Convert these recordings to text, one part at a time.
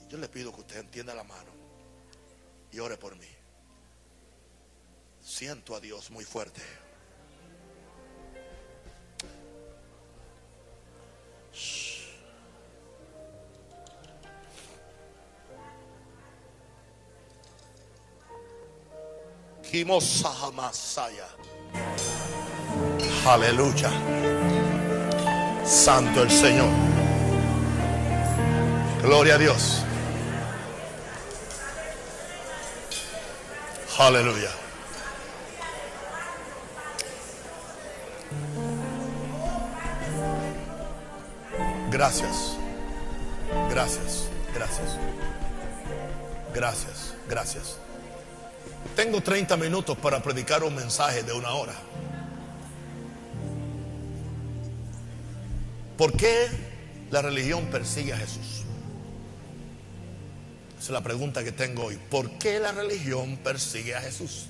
Yo le pido que usted entienda la mano y ore por mí. Siento a Dios muy fuerte. Aleluya. Santo el Señor. Gloria a Dios. Aleluya. Gracias. Gracias. Gracias. Gracias. Gracias. Tengo 30 minutos para predicar un mensaje de 1 hora. ¿Por qué la religión persigue a Jesús? Esa es la pregunta que tengo hoy. ¿Por qué la religión persigue a Jesús?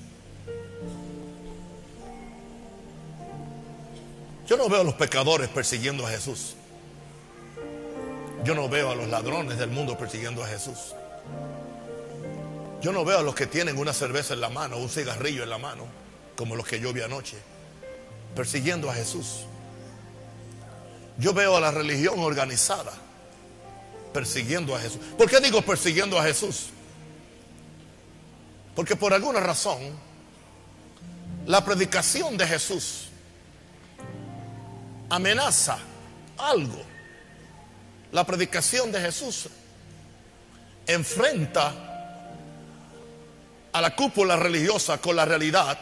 Yo no veo a los pecadores persiguiendo a Jesús. Yo no veo a los ladrones del mundo persiguiendo a Jesús. Yo no veo a los que tienen una cerveza en la mano, un cigarrillo en la mano, como los que yo vi anoche, persiguiendo a Jesús. Yo veo a la religión organizada persiguiendo a Jesús. ¿Por qué digo persiguiendo a Jesús? Porque por alguna razón la predicación de Jesús amenaza algo. La predicación de Jesús enfrenta a la cúpula religiosa con la realidad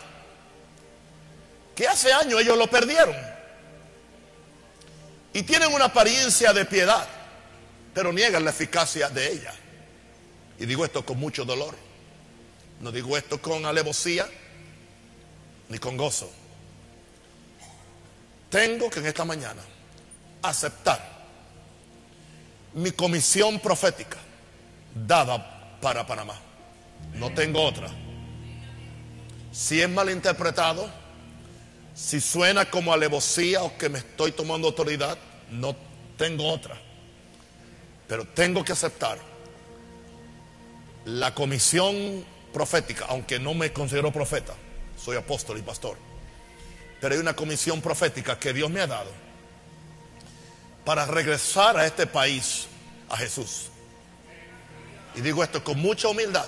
que hace años ellos lo perdieron y tienen una apariencia de piedad, pero niegan la eficacia de ella. Y digo esto con mucho dolor. No digo esto con alevosía ni con gozo. Tengo que en esta mañana aceptar mi comisión profética dada para Panamá. No tengo otra. Si es malinterpretado, si suena como alevosía o que me estoy tomando autoridad, no tengo otra. Pero tengo que aceptar la comisión profética, aunque no me considero profeta, soy apóstol y pastor. Pero hay una comisión profética que Dios me ha dado para regresar a este país a Jesús. Y digo esto con mucha humildad.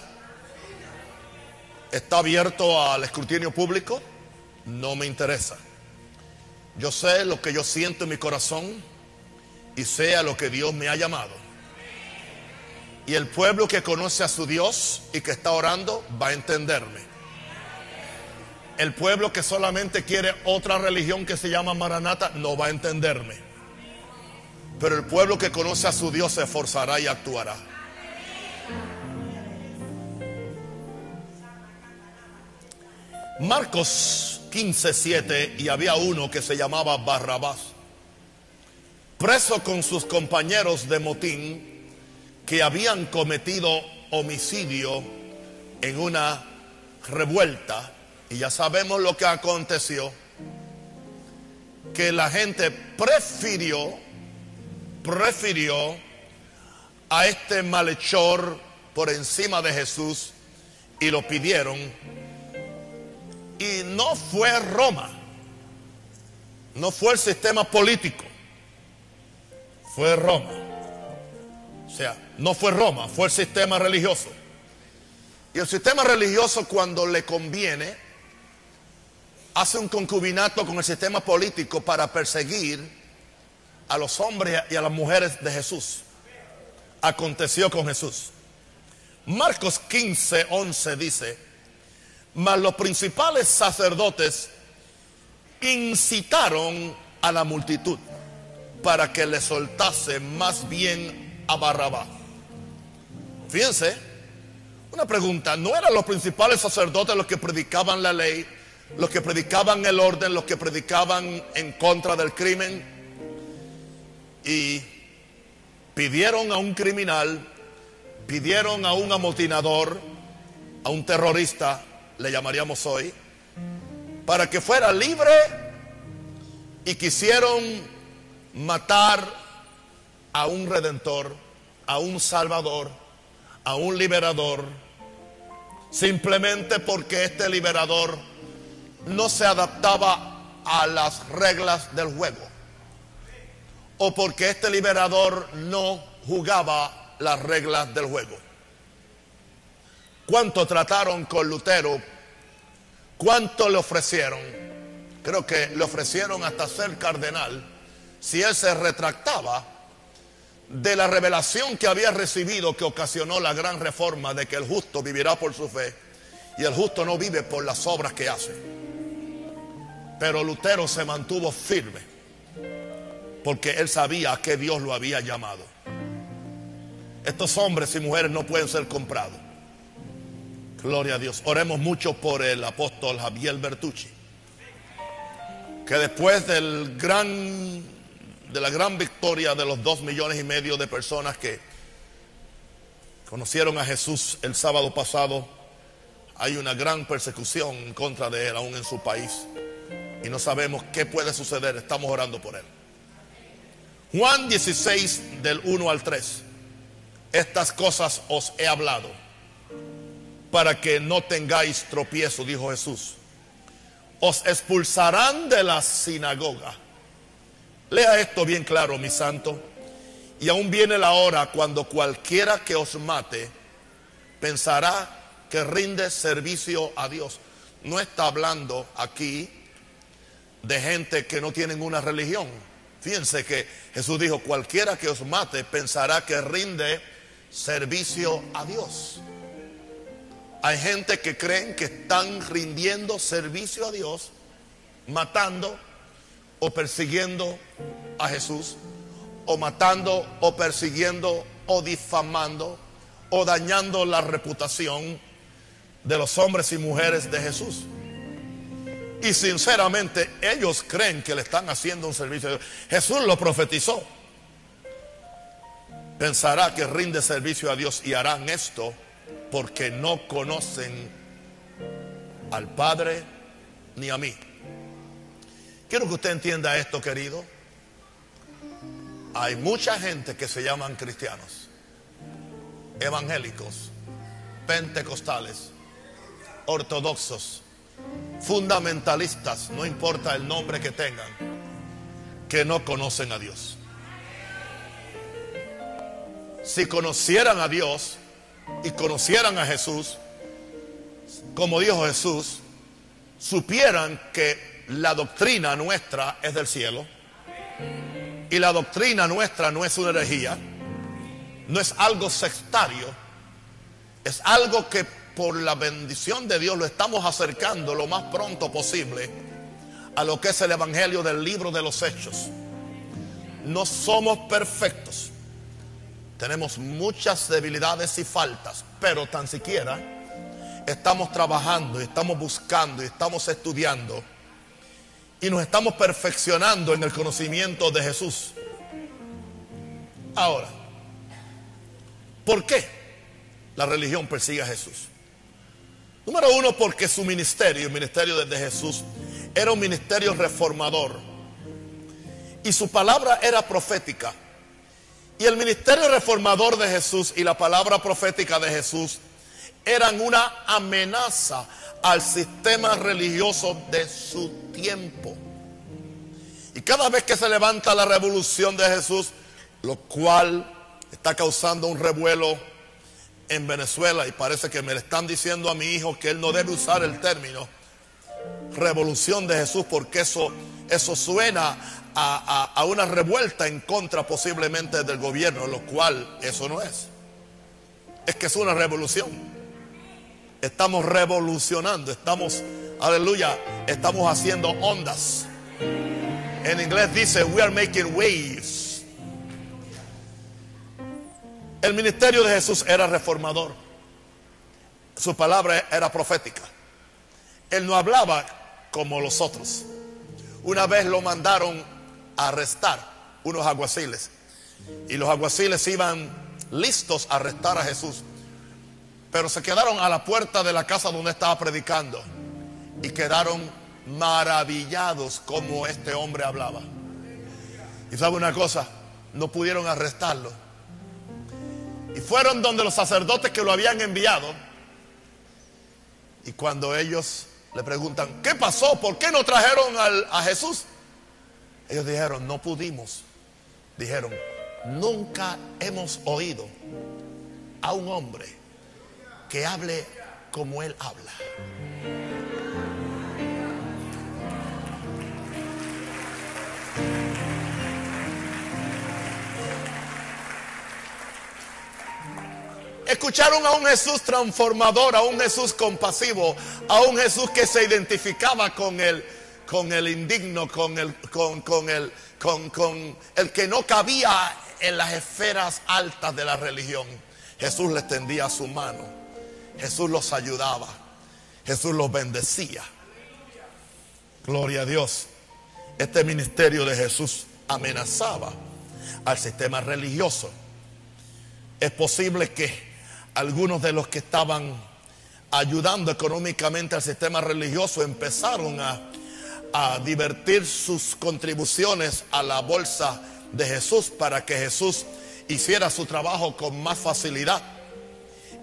¿Está abierto al escrutinio público? No me interesa. Yo sé lo que yo siento en mi corazón y sé a lo que Dios me ha llamado. Y el pueblo que conoce a su Dios y que está orando va a entenderme. El pueblo que solamente quiere otra religión que se llama Maranata no va a entenderme. Pero el pueblo que conoce a su Dios se esforzará y actuará. Marcos 15:7, y había uno que se llamaba Barrabás, preso con sus compañeros de motín que habían cometido homicidio en una revuelta. Y ya sabemos lo que aconteció, que la gente prefirió a este malhechor por encima de Jesús y lo pidieron. Y no fue Roma, no fue el sistema político, fue Roma. O sea, no fue Roma, fue el sistema religioso. Y el sistema religioso, cuando le conviene, hace un concubinato con el sistema político para perseguir a los hombres y a las mujeres de Jesús. Aconteció con Jesús. Marcos 15:11 dice: mas los principales sacerdotes incitaron a la multitud para que le soltase más bien a Barrabás. Fíjense, una pregunta: ¿no eran los principales sacerdotes los que predicaban la ley, los que predicaban el orden, los que predicaban en contra del crimen? Y pidieron a un criminal, pidieron a un amotinador, a un terrorista, le llamaríamos hoy, para que fuera libre, y quisieron matar a un redentor, a un salvador, a un liberador simplemente porque este liberador no se adaptaba a las reglas del juego, o porque este liberador no jugaba las reglas del juego. ¿Cuánto trataron con Lutero? ¿Cuánto le ofrecieron? Creo que le ofrecieron hasta ser cardenal si él se retractaba de la revelación que había recibido, que ocasionó la gran reforma de que el justo vivirá por su fe y el justo no vive por las obras que hace. Pero Lutero se mantuvo firme porque él sabía a qué Dios lo había llamado. Estos hombres y mujeres no pueden ser comprados. Gloria a Dios. Oremos mucho por el apóstol Javier Bertucci, que después de la gran victoria de los 2,5 millones de personas que conocieron a Jesús el sábado pasado, hay una gran persecución en contra de él aún en su país y no sabemos qué puede suceder. Estamos orando por él. Juan 16 del 1 al 3. Estas cosas os he hablado para que no tengáis tropiezo, dijo Jesús. Os expulsarán de la sinagoga. Lea esto bien claro, mi santo. Y aún viene la hora cuando cualquiera que os mate pensará que rinde servicio a Dios. No está hablando aquí de gente que no tienen una religión. Fíjense que Jesús dijo: cualquiera que os mate pensará que rinde servicio a Dios. Hay gente que creen que están rindiendo servicio a Dios, matando o persiguiendo a Jesús, o matando o persiguiendo o difamando o dañando la reputación de los hombres y mujeres de Jesús. Y sinceramente ellos creen que le están haciendo un servicio a Dios. Jesús lo profetizó. Pensará que rinde servicio a Dios y harán esto porque no conocen al Padre ni a mí. Quiero que usted entienda esto, querido. Hay mucha gente que se llaman cristianos, evangélicos, pentecostales, ortodoxos, fundamentalistas, no importa el nombre que tengan, que no conocen a Dios. Si conocieran a Dios y conocieran a Jesús, como dijo Jesús, supieran que la doctrina nuestra es del cielo y la doctrina nuestra no es una herejía, no es algo sectario, es algo que por la bendición de Dios lo estamos acercando lo más pronto posible a lo que es el evangelio del libro de los Hechos. No somos perfectos, tenemos muchas debilidades y faltas, pero tan siquiera estamos trabajando, estamos buscando, estamos estudiando y nos estamos perfeccionando en el conocimiento de Jesús. Ahora, ¿por qué la religión persigue a Jesús? Número uno, porque su ministerio, el ministerio de Jesús, era un ministerio reformador y su palabra era profética. Y el ministerio reformador de Jesús y la palabra profética de Jesús eran una amenaza al sistema religioso de su tiempo. Y cada vez que se levanta la revolución de Jesús, lo cual está causando un revuelo en Venezuela, y parece que me le están diciendo a mi hijo que él no debe usar el término revolución de Jesús, porque eso suena a una revuelta en contra posiblemente del gobierno, lo cual eso no es. Es que es una revolución. Estamos revolucionando, estamos, aleluya, estamos haciendo ondas. En inglés dice we are making waves. El ministerio de Jesús era reformador. Su palabra era profética. Él no hablaba como los otros. Una vez lo mandaron a arrestar unos alguaciles, y los alguaciles iban listos a arrestar a Jesús, pero se quedaron a la puerta de la casa donde estaba predicando y quedaron maravillados como este hombre hablaba. Y sabe una cosa, no pudieron arrestarlo. Y fueron donde los sacerdotes que lo habían enviado. Y cuando ellos le preguntan, ¿qué pasó? ¿Por qué no trajeron a Jesús? Ellos dijeron, no pudimos. Dijeron, nunca hemos oído a un hombre que hable como él habla. Escucharon a un Jesús transformador, a un Jesús compasivo, a un Jesús que se identificaba con el indigno, con el que no cabía en las esferas altas de la religión. Jesús les tendía su mano, Jesús los ayudaba, Jesús los bendecía. Gloria a Dios. Este ministerio de Jesús amenazaba al sistema religioso. Es posible que algunos de los que estaban ayudando económicamente al sistema religioso empezaron a divertir sus contribuciones a la bolsa de Jesús para que Jesús hiciera su trabajo con más facilidad.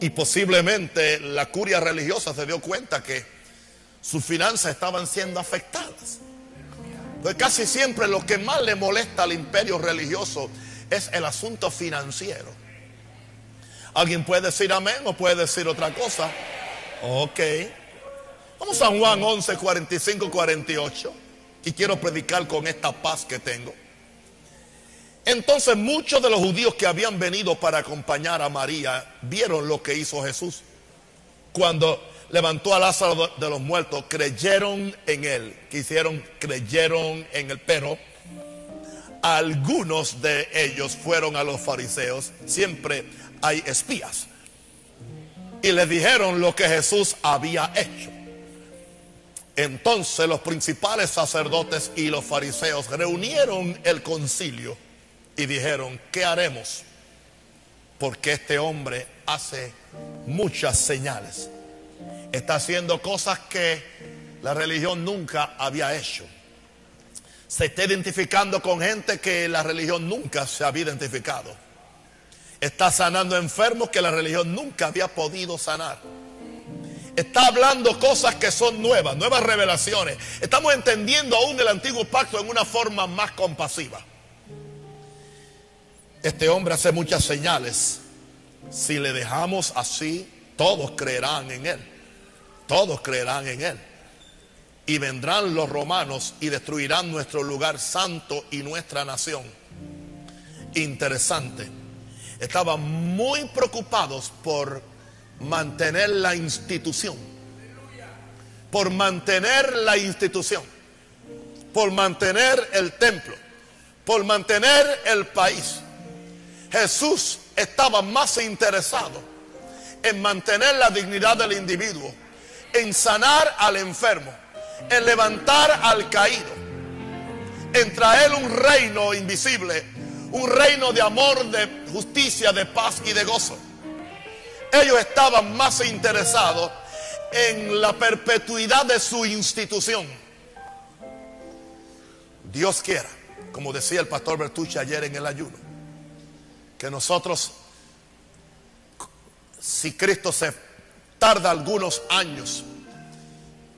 Y posiblemente la curia religiosa se dio cuenta que sus finanzas estaban siendo afectadas. Pues casi siempre lo que más le molesta al imperio religioso es el asunto financiero. ¿Alguien puede decir amén o puede decir otra cosa? Ok. Vamos a Juan 11, 45, 48. Y quiero predicar con esta paz que tengo. Entonces muchos de los judíos que habían venido para acompañar a María vieron lo que hizo Jesús. Cuando levantó a Lázaro de los muertos, creyeron en él. ¿Qué hicieron? Creyeron en él. Pero algunos de ellos fueron a los fariseos. Siempre hay espías. Y les dijeron lo que Jesús había hecho. Entonces los principales sacerdotes y los fariseos reunieron el concilio y dijeron, ¿qué haremos? Porque este hombre hace muchas señales. Está haciendo cosas que la religión nunca había hecho. Se está identificando con gente que la religión nunca se había identificado. Está sanando enfermos que la religión nunca había podido sanar. Está hablando cosas que son nuevas revelaciones. Estamos entendiendo aún el antiguo pacto en una forma más compasiva. Este hombre hace muchas señales. Si le dejamos así, todos creerán en él. Todos creerán en él. Y vendrán los romanos y destruirán nuestro lugar santo y nuestra nación. Interesante. Estaban muy preocupados por mantener la institución. Por mantener la institución. Por mantener el templo. Por mantener el país. Jesús estaba más interesado en mantener la dignidad del individuo, en sanar al enfermo, en levantar al caído, en traer un reino invisible, un reino de amor, de justicia, de paz y de gozo. Ellos estaban más interesados en la perpetuidad de su institución. Dios quiera, como decía el pastor Bertucci ayer en el ayuno, que nosotros, si Cristo se tarda algunos años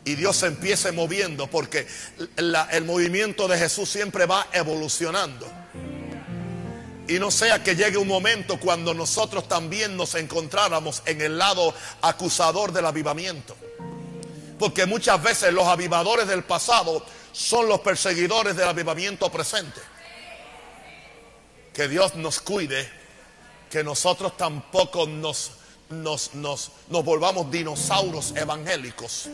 y Dios se empiece moviendo, porque el movimiento de Jesús siempre va evolucionando, y no sea que llegue un momento cuando nosotros también nos encontráramos en el lado acusador del avivamiento, porque muchas veces los avivadores del pasado son los perseguidores del avivamiento presente. Que Dios nos cuide, que nosotros tampoco nos volvamos dinosaurios evangélicos,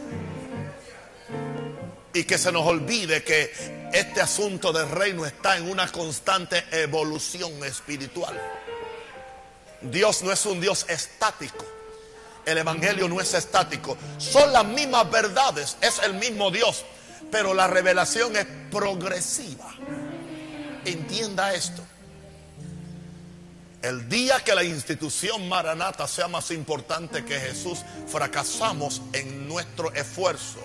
y que se nos olvide que este asunto del reino está en una constante evolución espiritual. Dios no es un Dios estático. El evangelio no es estático. Son las mismas verdades, es el mismo Dios, pero la revelación es progresiva. Entienda esto. El día que la institución Maranata sea más importante que Jesús, fracasamos en nuestro esfuerzo.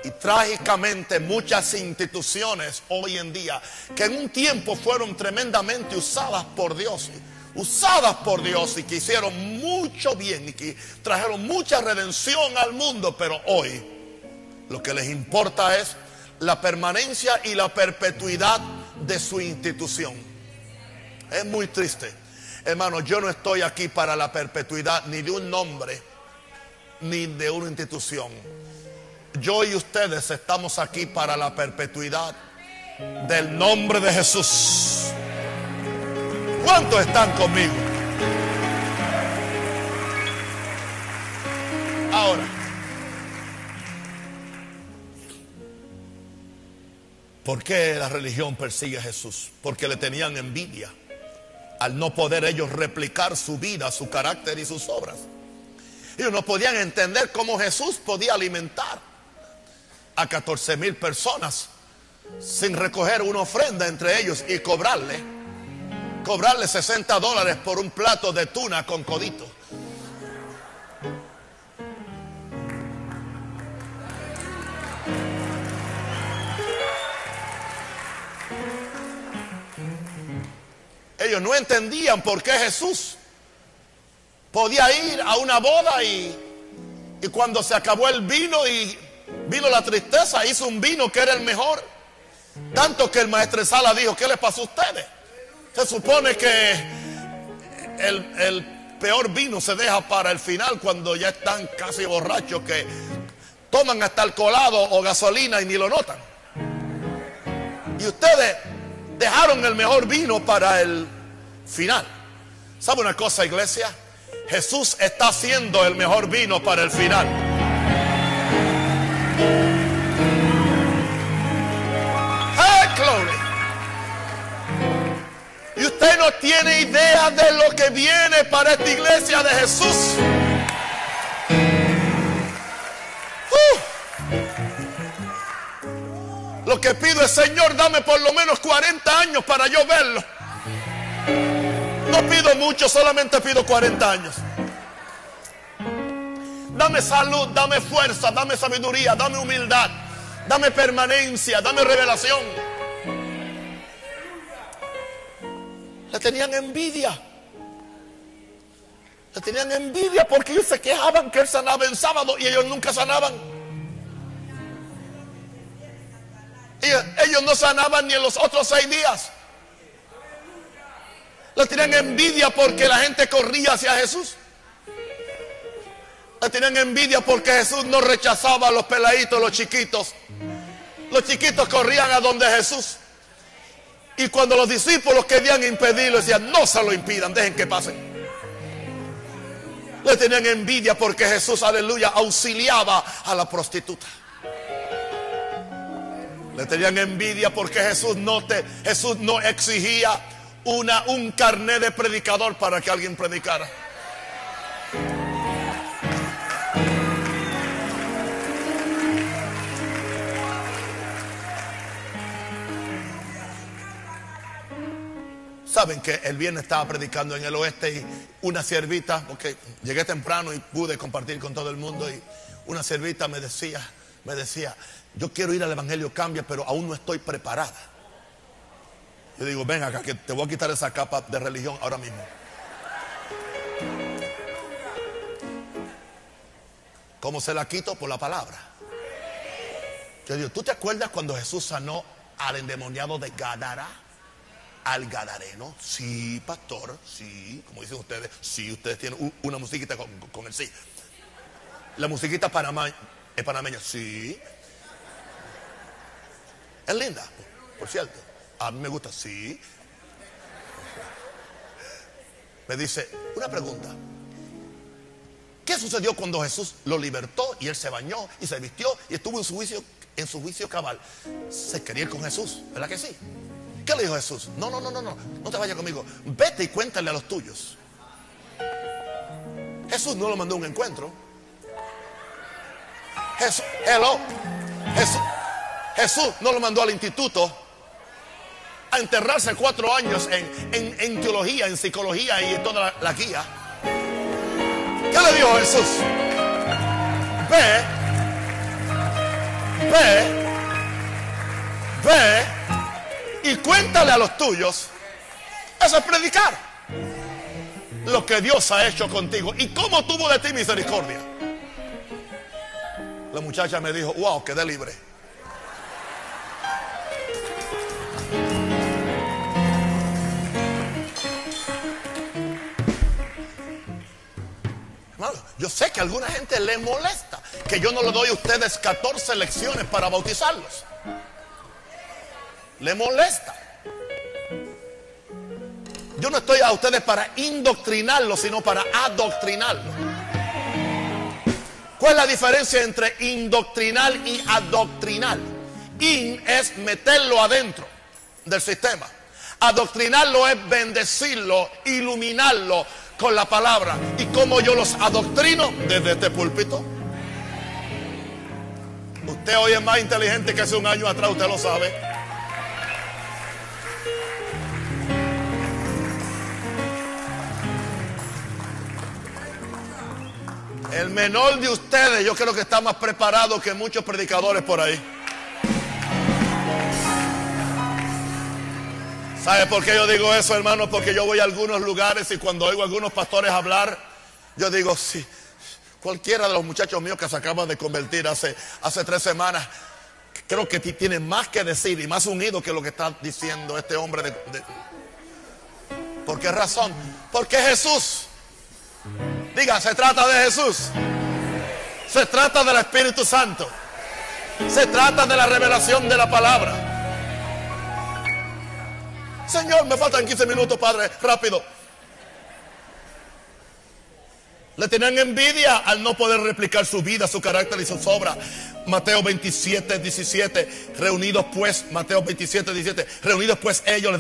Y trágicamente muchas instituciones hoy en día, que en un tiempo fueron tremendamente usadas por Dios y que hicieron mucho bien y que trajeron mucha redención al mundo, pero hoy lo que les importa es la permanencia y la perpetuidad de su institución. Es muy triste, hermano. Yo no estoy aquí para la perpetuidad ni de un nombre ni de una institución. Yo y ustedes estamos aquí para la perpetuidad del nombre de Jesús. ¿Cuántos están conmigo? Ahora, ¿por qué la religión persigue a Jesús? Porque le tenían envidia al no poder ellos replicar su vida, su carácter y sus obras. Ellos no podían entender cómo Jesús podía alimentar a 14,000 personas sin recoger una ofrenda entre ellos y cobrarle $60 por un plato de tuna con codito. Ellos no entendían por qué Jesús podía ir a una boda y cuando se acabó el vino y vino la tristeza, hizo un vino que era el mejor. Tanto que el maestresala dijo: ¿qué les pasó a ustedes? Se supone que el peor vino se deja para el final, cuando ya están casi borrachos, que toman hasta alcoholado o gasolina y ni lo notan. Y ustedes dejaron el mejor vino para el final. ¿Sabe una cosa, iglesia? Jesús está haciendo el mejor vino para el final. ¡Hey, glory! Y usted no tiene idea de lo que viene para esta iglesia de Jesús. Lo que pido es: Señor, dame por lo menos 40 años para yo verlo. No pido mucho, solamente pido 40 años. Dame salud, dame fuerza, dame sabiduría, dame humildad, dame permanencia, dame revelación. Le tenían envidia. Le tenían envidia porque ellos se quejaban que él sanaba en sábado y ellos nunca sanaban. Ellos no sanaban ni en los otros 6 días. Le tenían envidia porque la gente corría hacia Jesús. Le tenían envidia porque Jesús no rechazaba a los peladitos, los chiquitos. Los chiquitos corrían a donde Jesús. Y cuando los discípulos querían impedirlo, decían: no se lo impidan, dejen que pasen. Le tenían envidia porque Jesús, aleluya, auxiliaba a la prostituta. Le tenían envidia porque Jesús no exigía un carné de predicador para que alguien predicara. Saben que el viernes estaba predicando en el oeste y una siervita, porque llegué temprano y pude compartir con todo el mundo, y una siervita me decía: yo quiero ir al Evangelio Cambia, pero aún no estoy preparada. Yo digo: ven acá, que te voy a quitar esa capa de religión ahora mismo. ¿Cómo se la quito? Por la palabra. Yo digo: ¿tú te acuerdas cuando Jesús sanó al endemoniado de Gadara? Al gadareno. Sí, pastor, sí, como dicen ustedes. Sí, ustedes tienen una musiquita con el sí. La musiquita es panameña. Sí. Es linda, por cierto. A mí me gusta. Sí. Me dice: una pregunta. ¿Qué sucedió cuando Jesús lo libertó y él se bañó y se vistió y estuvo en su juicio cabal? Se quería ir con Jesús, ¿verdad que sí? ¿Qué le dijo Jesús? No te vayas conmigo. Vete y cuéntale a los tuyos. Jesús no lo mandó a un encuentro. Jesús no lo mandó al instituto a enterrarse 4 años en teología, en psicología y en toda la guía. ¿Qué le dijo Jesús? Ve Ve y cuéntale a los tuyos. Eso es predicar lo que Dios ha hecho contigo y cómo tuvo de ti misericordia. La muchacha me dijo: wow, quedé libre. Hermano, yo sé que a alguna gente le molesta que yo no le doy a ustedes 14 lecciones para bautizarlos. Le molesta. Yo no estoy a ustedes para indoctrinarlos, sino para adoctrinarlos. ¿Cuál es la diferencia entre indoctrinar y adoctrinar? In es meterlo adentro del sistema. Adoctrinarlo es bendecirlo, iluminarlo con la palabra. ¿Y cómo yo los adoctrino? Desde este púlpito. Usted hoy es más inteligente que hace un año atrás, usted lo sabe. El menor de ustedes, yo creo que está más preparado que muchos predicadores por ahí. ¿Sabe por qué yo digo eso, hermano? Porque yo voy a algunos lugares y cuando oigo a algunos pastores hablar, yo digo: sí, cualquiera de los muchachos míos que se acaban de convertir hace 3 semanas, creo que tiene más que decir y más unido que lo que está diciendo este hombre. ¿Por qué razón? Porque Jesús. Diga, se trata de Jesús. Se trata del Espíritu Santo. Se trata de la revelación de la palabra. Señor, me faltan 15 minutos, Padre, rápido. Le tenían envidia al no poder replicar su vida, su carácter y sus obras. Mateo 27, 17. Reunidos pues, Mateo 27, 17. Reunidos pues ellos,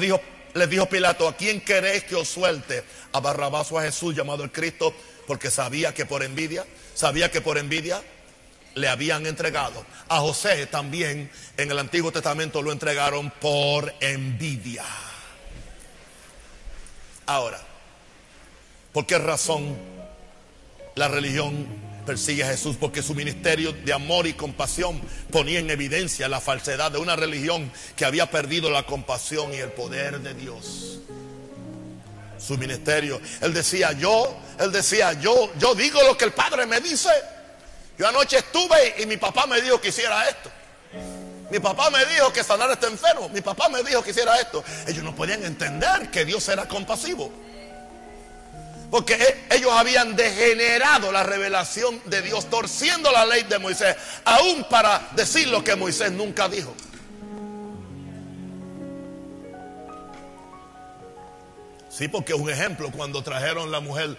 les dijo Pilato: ¿a quién queréis que os suelte? ¿A Barrabás o a Jesús, llamado el Cristo? Porque sabía que por envidia le habían entregado. A José también en el Antiguo Testamento lo entregaron por envidia. Ahora, ¿por qué razón la religión persigue a Jesús? Porque su ministerio de amor y compasión ponía en evidencia la falsedad de una religión que había perdido la compasión y el poder de Dios. Su ministerio, él decía, yo digo lo que el Padre me dice. Yo anoche estuve y mi papá me dijo que hiciera esto. Mi papá me dijo que sanara a este enfermo. Mi papá me dijo que hiciera esto. Ellos no podían entender que Dios era compasivo, porque ellos habían degenerado la revelación de Dios, torciendo la ley de Moisés, aún para decir lo que Moisés nunca dijo. Sí, porque un ejemplo, cuando trajeron la mujer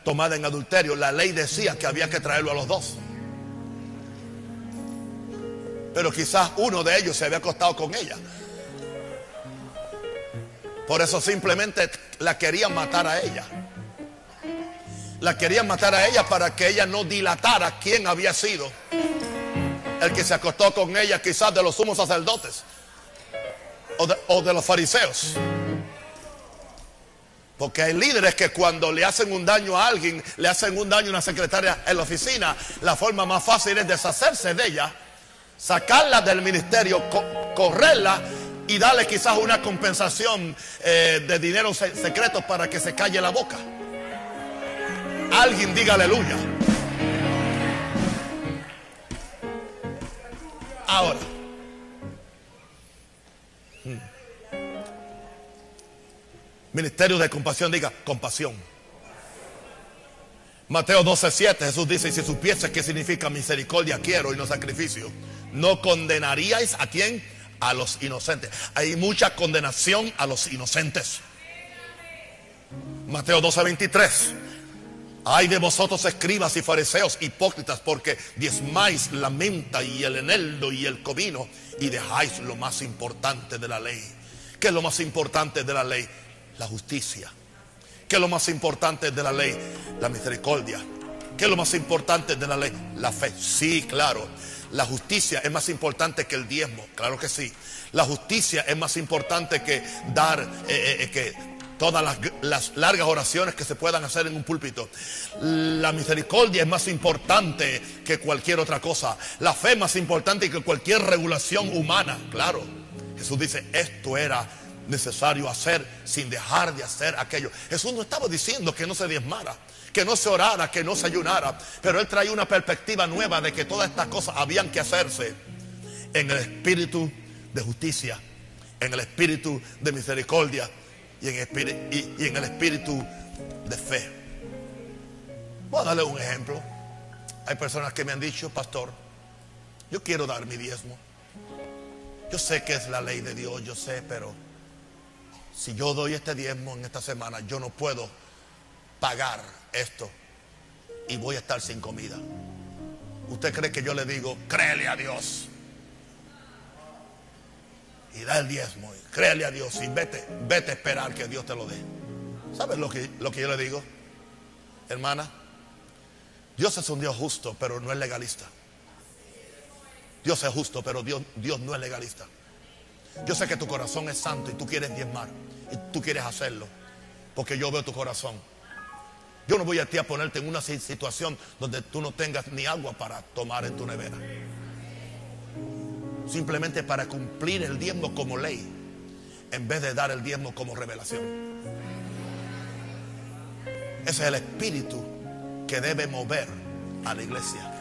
tomada en adulterio, la ley decía que había que traerlo a los dos. Pero quizás uno de ellos se había acostado con ella. Por eso simplemente la querían matar a ella. La querían matar a ella para que ella no dilatara quién había sido el que se acostó con ella, quizás de los sumos sacerdotes o de los fariseos. Porque hay líderes que cuando le hacen un daño a alguien, le hacen un daño a una secretaria en la oficina, la forma más fácil es deshacerse de ella, sacarla del ministerio, correrla y darle quizás una compensación de dinero secreto para que se calle la boca. Alguien diga aleluya. Ahora, ministerio de compasión, diga compasión. Mateo 12:7, Jesús dice: si supieses qué significa misericordia quiero y no sacrificio, no condenaríais ¿a quién? A los inocentes. Hay mucha condenación a los inocentes. Mateo 12:23, ay de vosotros escribas y fariseos hipócritas, porque diezmáis la menta y el eneldo y el comino y dejáis lo más importante de la ley. ¿Qué es lo más importante de la ley? La justicia. ¿Qué es lo más importante de la ley? La misericordia. ¿Qué es lo más importante de la ley? La fe. Sí, claro. La justicia es más importante que el diezmo. Claro que sí. La justicia es más importante que dar, que todas las largas oraciones que se puedan hacer en un púlpito. La misericordia es más importante que cualquier otra cosa. La fe es más importante que cualquier regulación humana. Claro, Jesús dice, esto era necesario hacer sin dejar de hacer aquello. Jesús no estaba diciendo que no se diezmara, que no se orara, que no se ayunara, pero Él trae una perspectiva nueva de que todas estas cosas habían que hacerse en el espíritu de justicia, en el espíritu de misericordia y en el espíritu de fe. Voy a darle un ejemplo. Hay personas que me han dicho, pastor, yo quiero dar mi diezmo. Yo sé que es la ley de Dios, yo sé, pero si yo doy este diezmo en esta semana, yo no puedo pagar esto y voy a estar sin comida. ¿Usted cree que yo le digo, créele a Dios y da el diezmo, y créele a Dios y vete a esperar que Dios te lo dé? ¿Sabes lo que yo le digo, hermana? Dios es un Dios justo, pero no es legalista. Dios es justo, pero Dios no es legalista. Yo sé que tu corazón es santo y tú quieres diezmar y tú quieres hacerlo, porque yo veo tu corazón. Yo no voy a ti a ponerte en una situación donde tú no tengas ni agua para tomar en tu nevera, simplemente para cumplir el diezmo como ley, en vez de dar el diezmo como revelación. Ese es el espíritu que debe mover a la iglesia.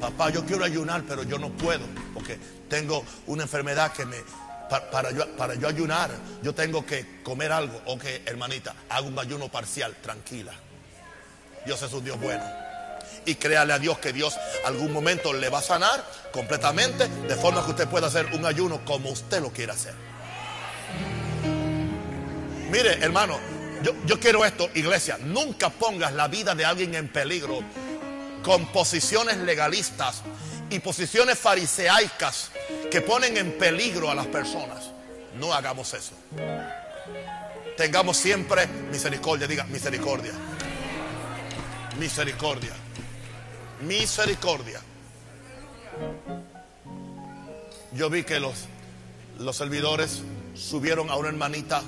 Papá, yo quiero ayunar, pero yo no puedo, porque tengo una enfermedad que para yo ayunar, yo tengo que comer algo. Ok, hermanita, hago un ayuno parcial, tranquila. Dios es un Dios bueno. Y créale a Dios que Dios algún momento le va a sanar completamente, de forma que usted pueda hacer un ayuno como usted lo quiera hacer. Mire, hermano, yo quiero esto, iglesia. Nunca pongas la vida de alguien en peligro con posiciones legalistas y posiciones fariseicas que ponen en peligro a las personas. No hagamos eso. Tengamos siempre misericordia. Diga misericordia. Misericordia. Misericordia. Yo vi que los servidores subieron a una hermanita,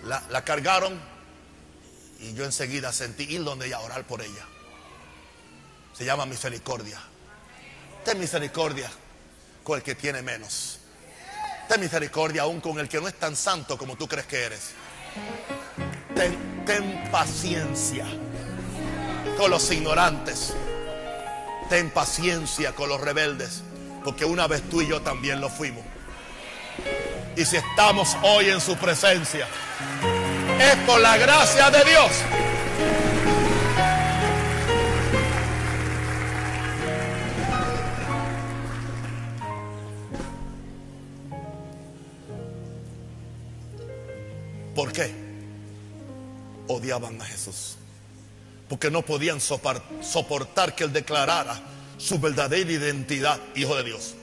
la cargaron, y yo enseguida sentí ir donde ella a orar por ella. Se llama misericordia. Ten misericordia con el que tiene menos. Ten misericordia aún con el que no es tan santo como tú crees que eres. Ten paciencia con los ignorantes. Ten paciencia con los rebeldes, porque una vez tú y yo también lo fuimos. Y si estamos hoy en su presencia, es por la gracia de Dios. ¿Por qué? Odiaban a Jesús, porque no podían soportar que Él declarara su verdadera identidad, hijo de Dios.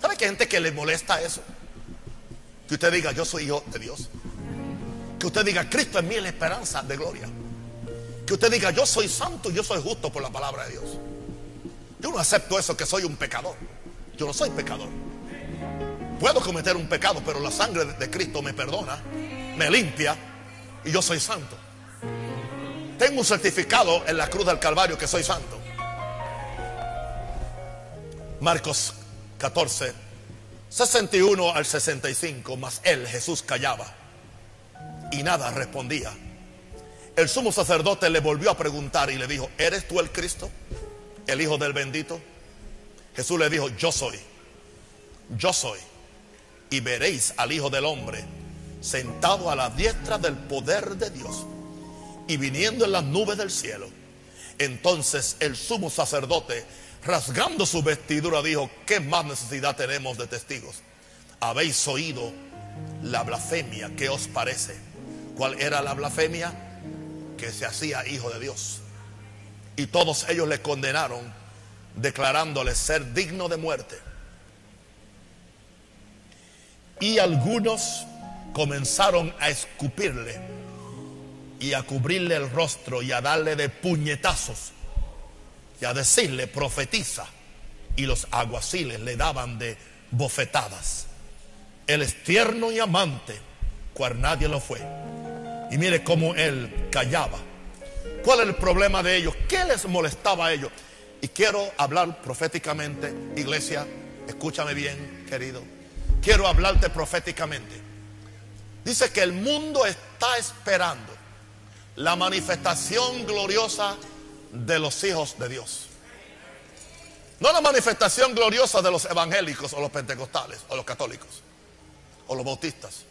¿Sabe que hay gente que le molesta eso? Que usted diga, yo soy hijo de Dios. Que usted diga, Cristo en mí es la esperanza de gloria. Que usted diga, yo soy santo y yo soy justo por la palabra de Dios. Yo no acepto eso, que soy un pecador. Yo no soy pecador. Puedo cometer un pecado, pero la sangre de Cristo me perdona, me limpia, y yo soy santo. Tengo un certificado en la cruz del Calvario que soy santo. Marcos 14, 61 al 65. Mas él, Jesús, callaba y nada respondía. El sumo sacerdote le volvió a preguntar y le dijo, ¿eres tú el Cristo, el Hijo del Bendito? Jesús le dijo, yo soy. Y veréis al Hijo del Hombre sentado a la diestra del poder de Dios y viniendo en las nubes del cielo. Entonces el sumo sacerdote, rasgando su vestidura, dijo, ¿qué más necesidad tenemos de testigos? Habéis oído la blasfemia. ¿Qué os parece? ¿Cuál era la blasfemia? Que se hacía hijo de Dios. Y todos ellos le condenaron, declarándole ser digno de muerte. Y algunos comenzaron a escupirle y a cubrirle el rostro y a darle de puñetazos y a decirle profetiza, y los alguaciles le daban de bofetadas. Él es tierno y amante, cual nadie lo fue. Y mire cómo él callaba. ¿Cuál es el problema de ellos? ¿Qué les molestaba a ellos? Y quiero hablar proféticamente, iglesia, escúchame bien, querido. Quiero hablarte proféticamente. Dice que el mundo está esperando la manifestación gloriosa de los hijos de Dios. No la manifestación gloriosa de los evangélicos o los pentecostales o los católicos o los bautistas.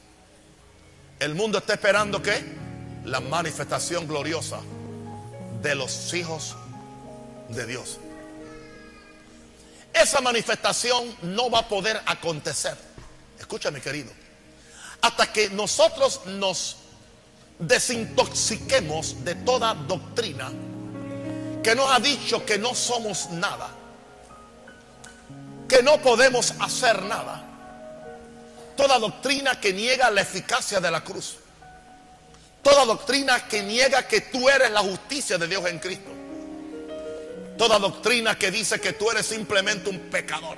El mundo está esperando ¿qué? La manifestación gloriosa de los hijos de Dios. Esa manifestación no va a poder acontecer, escúchame querido, hasta que nosotros nos desintoxiquemos de toda doctrina que nos ha dicho que no somos nada, que no podemos hacer nada. Toda doctrina que niega la eficacia de la cruz. Toda doctrina que niega que tú eres la justicia de Dios en Cristo. Toda doctrina que dice que tú eres simplemente un pecador,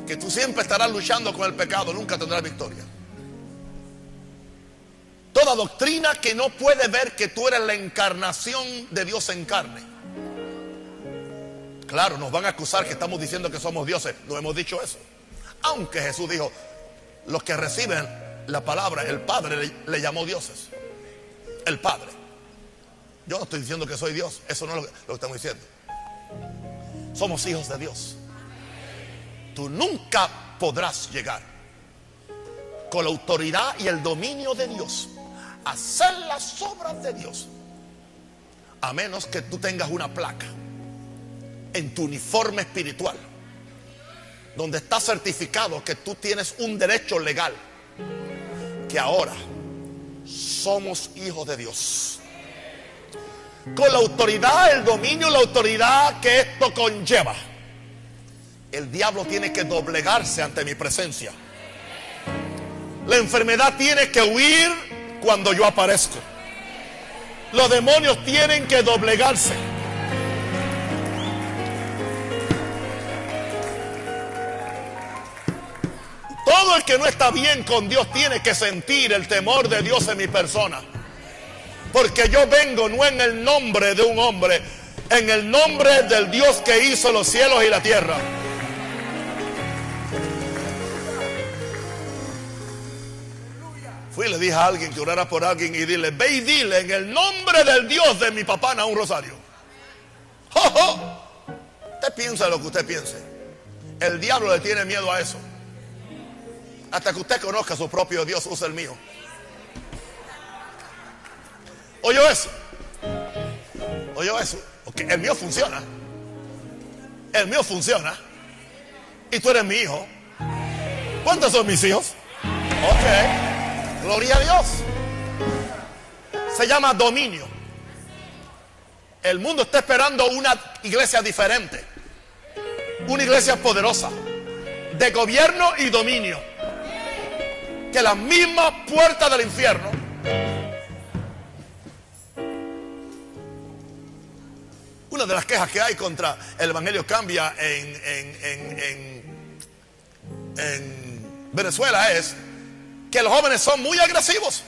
que tú siempre estarás luchando con el pecado, nunca tendrás victoria. Toda doctrina que no puede ver que tú eres la encarnación de Dios en carne. Claro, nos van a acusar que estamos diciendo que somos dioses. No hemos dicho eso. Aunque Jesús dijo, los que reciben la palabra, el Padre le llamó dioses. El Padre. Yo no estoy diciendo que soy Dios. Eso no es lo que estamos diciendo. Somos hijos de Dios. Tú nunca podrás llegar con la autoridad y el dominio de Dios a hacer las obras de Dios, a menos que tú tengas una placa en tu uniforme espiritual donde está certificado que tú tienes un derecho legal, que ahora somos hijos de Dios, con la autoridad, el dominio, la autoridad que esto conlleva. El diablo tiene que doblegarse ante mi presencia. La enfermedad tiene que huir cuando yo aparezco. Los demonios tienen que doblegarse. Todo el que no está bien con Dios tiene que sentir el temor de Dios en mi persona. Porque yo vengo no en el nombre de un hombre, en el nombre del Dios que hizo los cielos y la tierra. Fui y le dije a alguien que orara por alguien y dile, ve y dile en el nombre del Dios de mi papá a un rosario. ¡Jo, jo! Usted piensa lo que usted piense. El diablo le tiene miedo a eso. Hasta que usted conozca a su propio Dios, usa el mío. ¿Oyó eso? ¿Oyó eso? Okay, el mío funciona. El mío funciona. Y tú eres mi hijo. ¿Cuántos son mis hijos? Ok. Gloria a Dios. Se llama dominio. El mundo está esperando una iglesia diferente. Una iglesia poderosa. De gobierno y dominio. Que la misma puerta del infierno una de las quejas que hay contra el Evangelio Cambia en Venezuela es que los jóvenes son muy agresivos.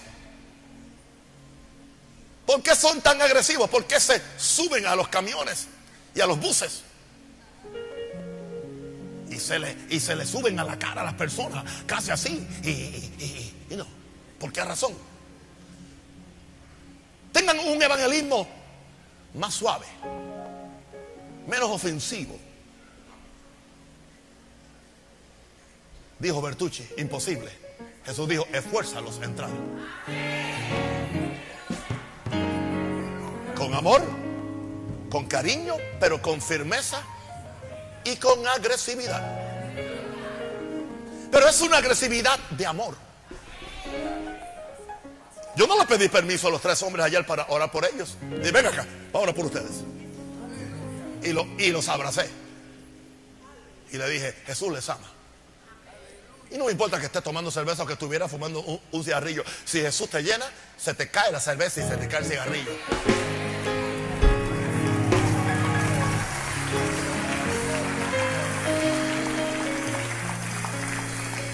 ¿Por qué son tan agresivos? ¿Por qué se suben a los camiones y a los buses? Y se le suben a la cara a las personas, casi así. Y no. ¿Por qué razón? Tengan un evangelismo más suave, menos ofensivo. Dijo Bertucci, imposible. Jesús dijo, esfuérzalos a entrar. Con amor, con cariño, pero con firmeza y con agresividad. Pero es una agresividad de amor. Yo no le pedí permiso a los 3 hombres ayer para orar por ellos. Dije, ven acá, vamos a orar por ustedes. Y los abracé. Y le dije, Jesús les ama. Y no me importa que estés tomando cerveza o que estuvieras fumando un cigarrillo. Si Jesús te llena, se te cae la cerveza y se te cae el cigarrillo.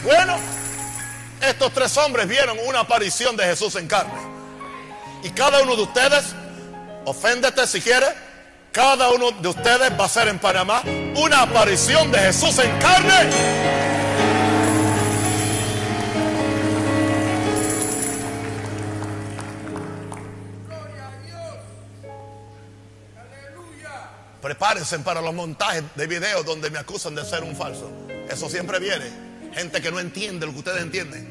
Bueno, estos tres hombres vieron una aparición de Jesús en carne. Y cada uno de ustedes, oféndete si quieres, cada uno de ustedes va a ser en Panamá una aparición de Jesús en carne. Prepárense para los montajes de videos donde me acusan de ser un falso. Eso siempre viene. Gente que no entiende lo que ustedes entienden.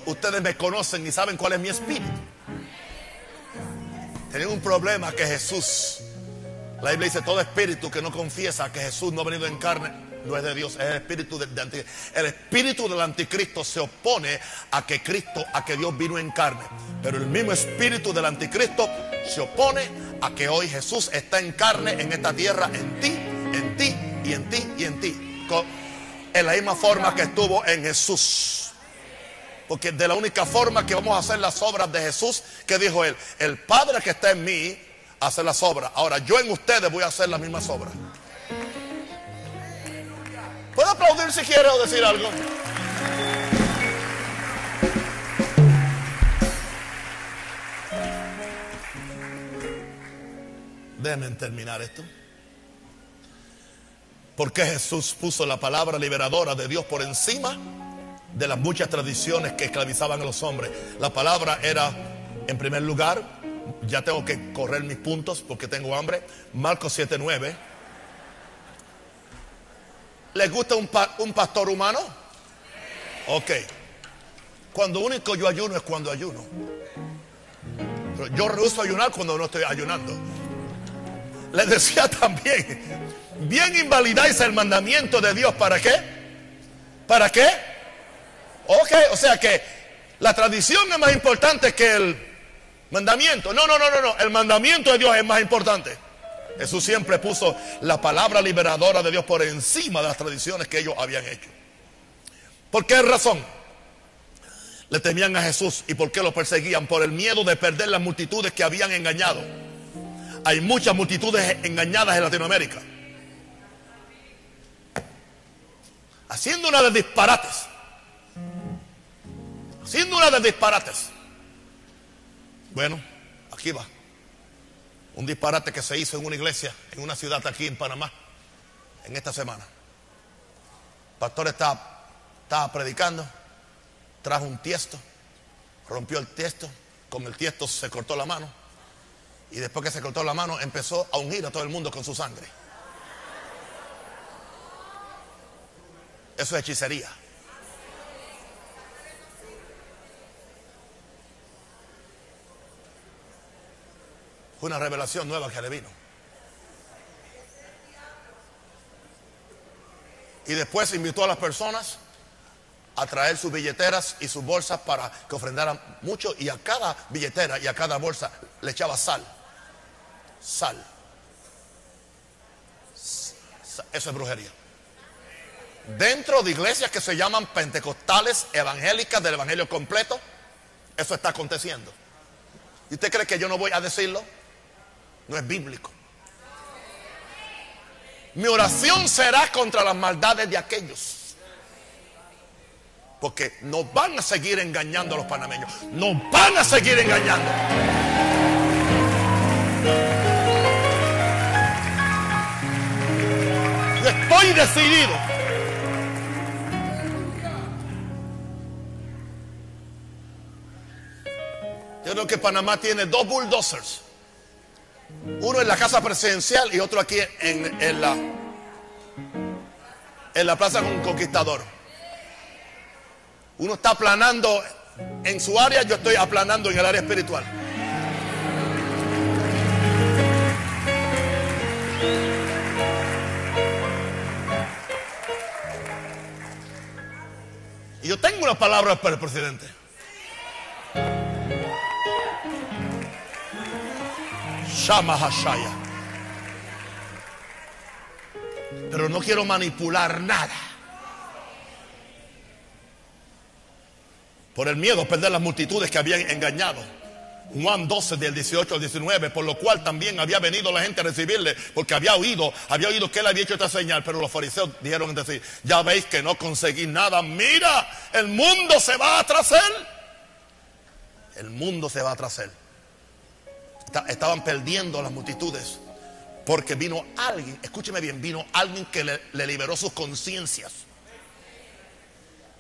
Ustedes me conocen y saben cuál es mi espíritu. Tienen un problema que Jesús, la Biblia dice, todo espíritu que no confiesa que Jesús no ha venido en carne no es de Dios, es el espíritu del anticristo. El espíritu del anticristo se opone a que Dios vino en carne. Pero el mismo espíritu del anticristo se opone a que hoy Jesús está en carne en esta tierra, en ti, en ti y en ti y en ti. En la misma forma que estuvo en Jesús. Porque de la única forma que vamos a hacer las obras de Jesús, que dijo él, el Padre que está en mí hace las obras. Ahora yo en ustedes voy a hacer las mismas obras. ¿Puedo aplaudir si quiere o decir algo? Déjenme terminar esto. Porque Jesús puso la palabra liberadora de Dios por encima de las muchas tradiciones que esclavizaban a los hombres. La palabra era, en primer lugar, ya tengo que correr mis puntos porque tengo hambre. Marcos 7:9. ¿Les gusta un pastor humano? Ok. Cuando único yo ayuno es cuando ayuno. Pero yo rehúso ayunar cuando no estoy ayunando. Les decía también, bien invalidáis el mandamiento de Dios. ¿Para qué? ¿Para qué? Ok, o sea que la tradición es más importante que el mandamiento. No. El mandamiento de Dios es más importante. Jesús siempre puso la palabra liberadora de Dios por encima de las tradiciones que ellos habían hecho. ¿Por qué razón? Le temían a Jesús. ¿Y por qué lo perseguían? Por el miedo de perder las multitudes que habían engañado. Hay muchas multitudes engañadas en Latinoamérica, haciendo una de disparates. Bueno, aquí va un disparate que se hizo en una iglesia, en una ciudad aquí en Panamá, en esta semana. El pastor estaba predicando, trajo un tiesto, rompió el tiesto, con el tiesto se cortó la mano. Y después que se cortó la mano, empezó a ungir a todo el mundo con su sangre. Eso es hechicería. Fue una revelación nueva que le vino. Y después invitó a las personas a traer sus billeteras y sus bolsas para que ofrendaran mucho. Y a cada billetera y a cada bolsa le echaba sal. Eso es brujería. Dentro de iglesias que se llaman pentecostales, evangélicas, del evangelio completo, eso está aconteciendo. ¿Y usted cree que yo no voy a decirlo? No es bíblico. Mi oración será contra las maldades de aquellos, porque nos van a seguir engañando a los panameños. Nos van a seguir engañando. Yo estoy decidido. Yo creo que Panamá tiene 2 bulldozers. Uno en la casa presidencial y otro aquí en la Plaza Conquistador. Uno está aplanando en su área, yo estoy aplanando en el área espiritual. Y yo tengo una palabra para el presidente. Shama Hashaya. Pero no quiero manipular nada. por el miedo a perder las multitudes que habían engañado. Juan 12 del 18 al 19, por lo cual también había venido la gente a recibirle, porque había oído que él había hecho esta señal. Pero los fariseos dijeron entre sí: ya veis que no conseguís nada, mira, el mundo se va tras él. El mundo se va tras él. Estaban perdiendo las multitudes, porque vino alguien, escúcheme bien, vino alguien que le liberó sus conciencias.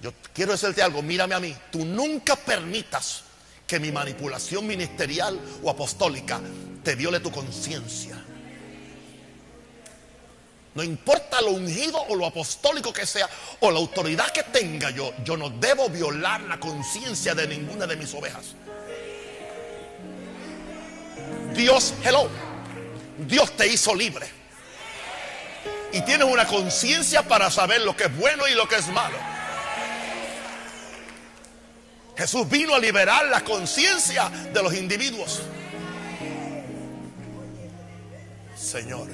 Yo quiero decirte algo, mírame a mí, tú nunca permitas que mi manipulación ministerial o apostólica te viole tu conciencia. No importa lo ungido o lo apostólico que sea, o la autoridad que tenga yo no debo violar la conciencia de ninguna de mis ovejas. Dios te hizo libre y tienes una conciencia para saber lo que es bueno y lo que es malo. Jesús vino a liberar la conciencia de los individuos. Señor,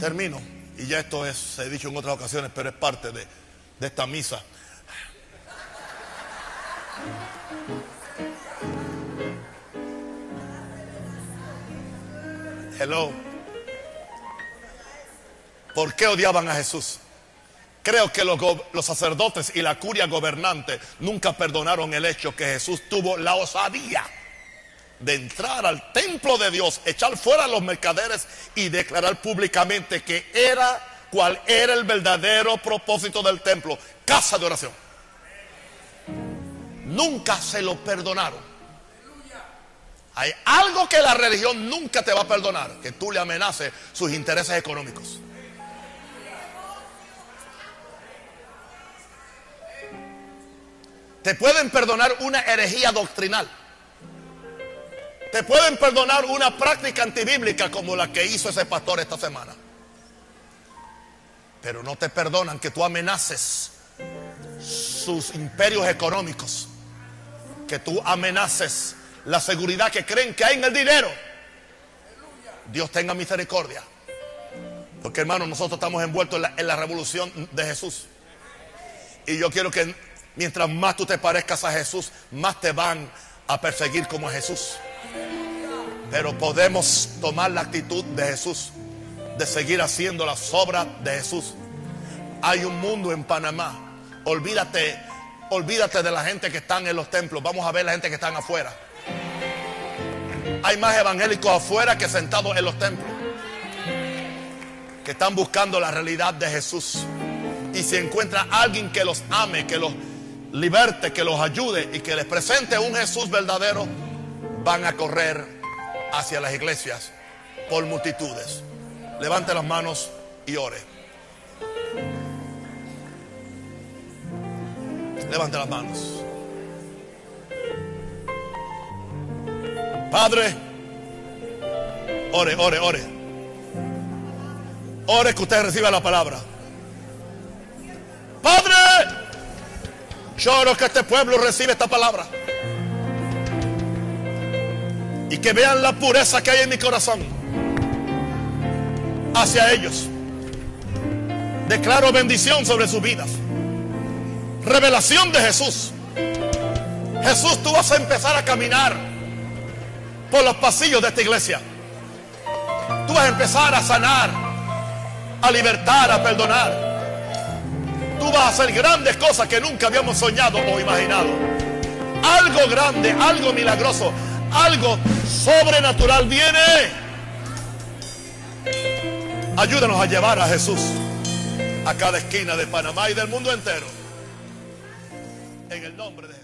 termino, y ya esto se ha dicho en otras ocasiones, pero es parte de esta misa. Hello. ¿Por qué odiaban a Jesús? Creo que los sacerdotes y la curia gobernante nunca perdonaron el hecho que Jesús tuvo la osadía de entrar al templo de Dios, echar fuera a los mercaderes y declarar públicamente cuál era el verdadero propósito del templo: casa de oración. Nunca se lo perdonaron. Hay algo que la religión nunca te va a perdonar: que tú le amenaces sus intereses económicos. Te pueden perdonar una herejía doctrinal. Te pueden perdonar una práctica antibíblica como la que hizo ese pastor esta semana. Pero no te perdonan que tú amenaces sus imperios económicos, que tú amenaces la seguridad que creen que hay en el dinero. Dios tenga misericordia, porque hermanos, nosotros estamos envueltos en la revolución de Jesús. Y yo quiero que mientras más tú te parezcas a Jesús, más te van a perseguir como a Jesús. Pero podemos tomar la actitud de Jesús, de seguir haciendo las obras de Jesús. Hay un mundo en Panamá. Olvídate de la gente que están en los templos. Vamos a ver la gente que están afuera. Hay más evangélicos afuera que sentados en los templos, que están buscando la realidad de Jesús. Y si encuentra alguien que los ame, que los liberte, que los ayude y que les presente un Jesús verdadero, van a correr hacia las iglesias por multitudes. Levante las manos y ore. Levante las manos. Padre, ore. Ore que usted reciba la palabra. Padre, yo oro que este pueblo reciba esta palabra y que vean la pureza que hay en mi corazón hacia ellos. Declaro bendición sobre sus vidas, revelación de Jesús. Jesús, tú vas a empezar a caminar por los pasillos de esta iglesia. Tú vas a empezar a sanar, a libertar, a perdonar. Tú vas a hacer grandes cosas que nunca habíamos soñado o imaginado. Algo grande, algo milagroso, algo sobrenatural viene. Ayúdanos a llevar a Jesús a cada esquina de Panamá y del mundo entero. En el nombre de Jesús.